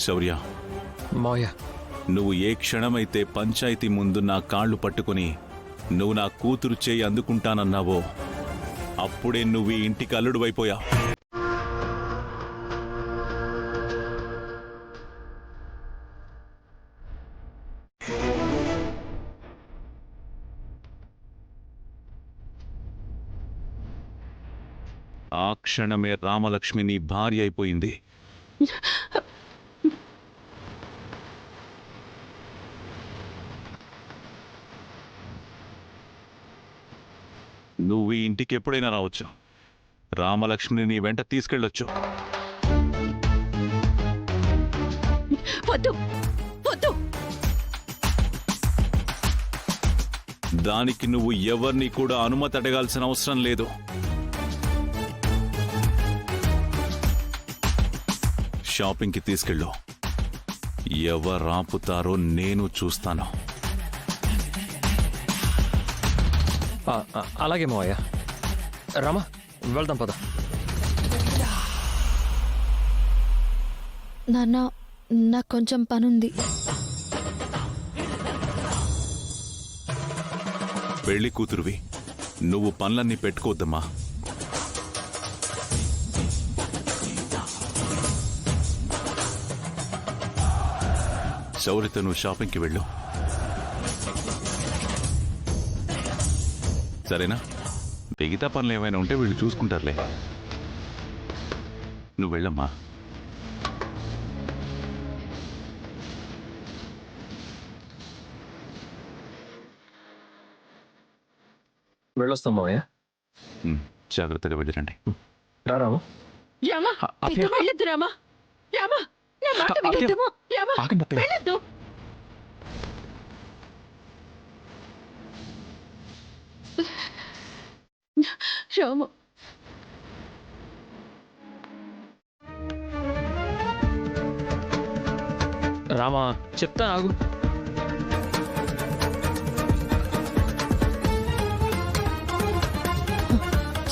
శౌర్య, మావయ్య, నువ్వు ఏ క్షణమైతే పంచాయతీ ముందు నా కాళ్ళు పట్టుకుని నువ్వు నా కూతురు చేయి అందుకుంటానన్నావో అప్పుడే నువ్వు ఈ ఇంటికి అల్లుడువైపోయావు. ఆ క్షణమే రామలక్ష్మి నీ భార్య అయిపోయింది. నువ్వు ఈ ఇంటికి ఎప్పుడైనా రావచ్చు. రామలక్ష్మిని నీ వెంట తీసుకెళ్ళొచ్చు. వద్దు వద్దు. దానికి నువ్వు ఎవరిని కూడా అనుమతి అడగాల్సిన అవసరం లేదు. షాపింగ్కి తీసుకెళ్ళు. ఎవరాపుతారో నేను చూస్తాను. అలాగే మావయ్య. రామా, వెళ్దాం పద. నాన్న, నాకు కొంచెం పనుంది. పెళ్లి కూతురువి, నువ్వు పనులన్నీ పెట్టుకోవద్దమ్మా. శౌర్యతో నువ్వు షాపింగ్కి వెళ్ళు, సరేనా? మిగతా పనులు ఏమైనా ఉంటే వీళ్ళు చూసుకుంటారులే. నువ్వు వెళ్ళమ్మా. వెళ్ళొస్తాం మావయ్య. జాగ్రత్తగా వెళ్ళిరండి. రాము. రామా, ఇటు వెళ్ళొద్దు రామా. రామా, నా మాట వినొద్దు. రామా, వెళ్ళొద్దు. రాము, రామా, చెప్తా ఆగు.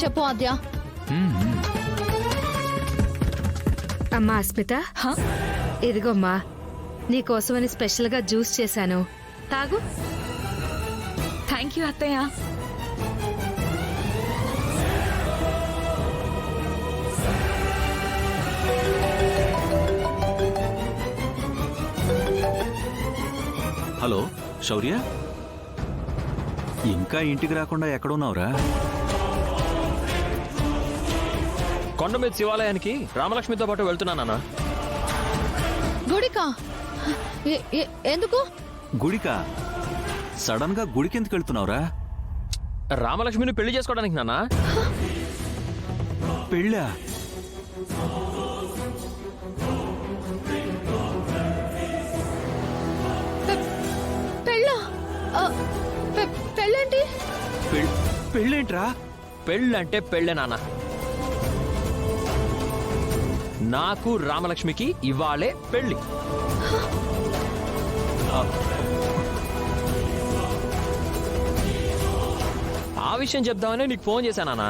చెప్పు ఆద్య. అమ్మా అస్మిత, ఇదిగోమ్మా నీకోసమని స్పెషల్గా జ్యూస్ చేశాను, తాగు. థ్యాంక్ యూ అత్తయ్య. హలో శౌర్య, ఇంకా ఇంటికి రాకుండా ఎక్కడున్నావురా? కొండ మీద శివాలయానికి రామలక్ష్మితో పాటు వెళ్తున్నానా? గుడికా? ఎందుకు? గుడికా? సడన్ గా గుడికి ఎందుకు వెళ్తున్నావురా? రామలక్ష్మిని పెళ్లి చేసుకోవడానికి నాన్న. పెళ్ళా? పెళ్ళా? పెళ్ళేంటి? పెళ్ళేంట్రా? పెళ్ళంటే పెళ్ళే నాన్న. నాకు రామలక్ష్మికి ఇవాళే పెళ్లి. ఆ విషయం చెప్దామని నీకు ఫోన్ చేశానా?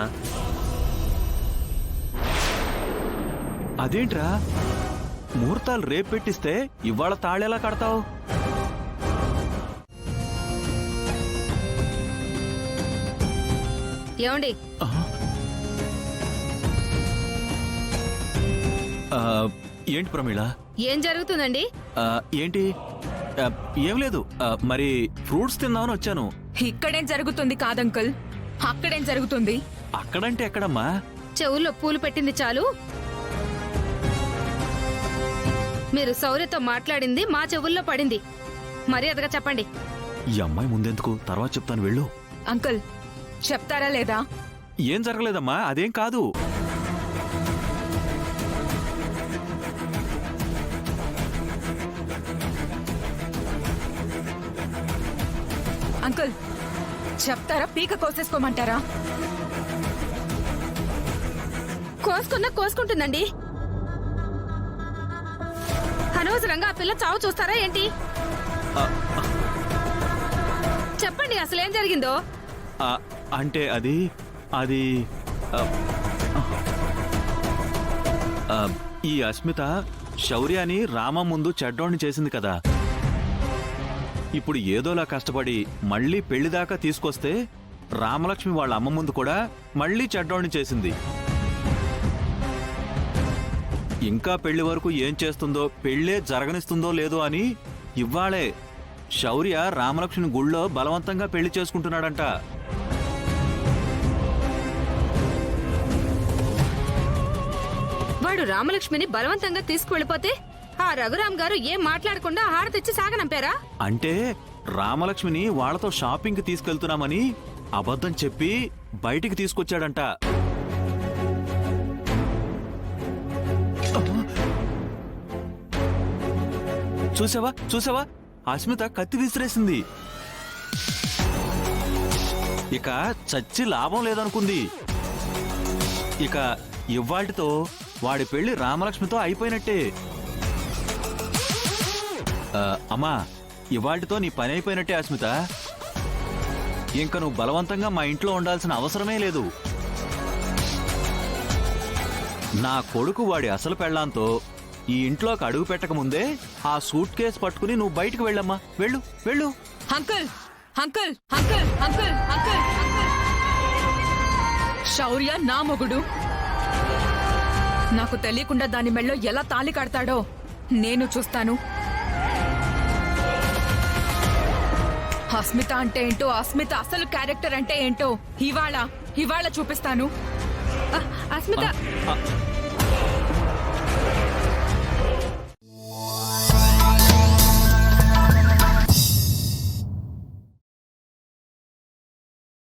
అదేంట్రా, ముహూర్తాలు రేపు పెట్టిస్తే ఇవాళ తాళెలా కడతావు? ఏమండి? ఏంటి ప్రమీళ? ఏం జరుగుతుందండి? ఏంటి? ఏం లేదు, మరి ఫ్రూట్స్ తిందామని వచ్చాను. ఇక్కడేం జరుగుతుంది కాదంకుల్, అక్కడేం జరుగుతుంది? అక్కడంటే ఎక్కడమ్మా? చెవుల్లో పూలు పెట్టింది చాలు. మీరు శౌర్యతో మాట్లాడింది మా చెవుల్లో పడింది. మర్యాదగా చెప్పండి. ఈ అమ్మాయి ముందెందుకు, తర్వాత చెప్తాను, వెళ్ళు. అంకుల్, చెప్తారా లేదా? ఏం జరగలేదమ్మా, అదేం కాదు. అంకుల్, చెప్తారా పీక కోసేసుకోమంటారా? కోసుకున్నా కోసుకుంటుందండి. అనవసరంగా ఆ పిల్ల చావు చూస్తారా ఏంటి? చెప్పండి అసలేం జరిగిందో. అంటే అది ఈ అస్మిత శౌర్యాని రామ ముందు చెడ్డోణ్ణి చేసింది కదా. ఇప్పుడు ఏదోలా కష్టపడి మళ్ళీ పెళ్లిదాకా తీసుకొస్తే రామలక్ష్మి వాళ్ళ అమ్మ ముందు కూడా మళ్ళీ చెడ్డోణ్ణి చేసింది. ఇంకా పెళ్లి వరకు ఏం చేస్తుందో, పెళ్ళే జరగనిస్తుందో లేదో అని ఇవ్వాళే శౌర్య రామలక్ష్మి గుళ్ళో బలవంతంగా పెళ్లి చేసుకుంటున్నాడంట. వాడు రామలక్ష్మిని బలవంతంగా తీసుకువెళ్ళిపోతే ఆ రఘురామ్ గారు ఏం మాట్లాడకుండా హారతిచ్చి సాగనంపారా? అంటే రామలక్ష్మిని వాళ్లతో షాపింగ్ కి తీసుకెళ్తున్నామని అబద్ధం చెప్పి బయటికి తీసుకొచ్చాడంట. చూసావా చూసావా, అస్మిత కత్తి విసిరేసింది. ఇక చచ్చి లాభం లేదనుకుంది. ఇక ఇవ్వాటితో వాడి పెళ్లి రామలక్ష్మితో అయిపోయినట్టే. అమ్మా, ఇవాటితో నీ పని అయిపోయినట్టే అస్మిత. ఇంక నువ్వు బలవంతంగా మా ఇంట్లో ఉండాల్సిన అవసరమే లేదు. నా కొడుకు వాడి అసలు పెళ్ళాంతో ఈ ఇంట్లోకి అడుగు పెట్టక ముందే ఆ సూట్ కేసు పట్టుకుని నువ్వు బయటకు వెళ్ళమ్మా. వెళ్ళు వెళ్ళు. Uncle uncle uncle uncle uncle Shaurya నా మొగుడు. నాకు తెలియకుండా దాని మెళ్ళో ఎలా తాళి కడతాడో నేను చూస్తాను. అస్మిత అంటే ఏంటో, అస్మిత అసలు క్యారెక్టర్ అంటే ఏంటో ఇవాళ చూపిస్తాను. అస్మిత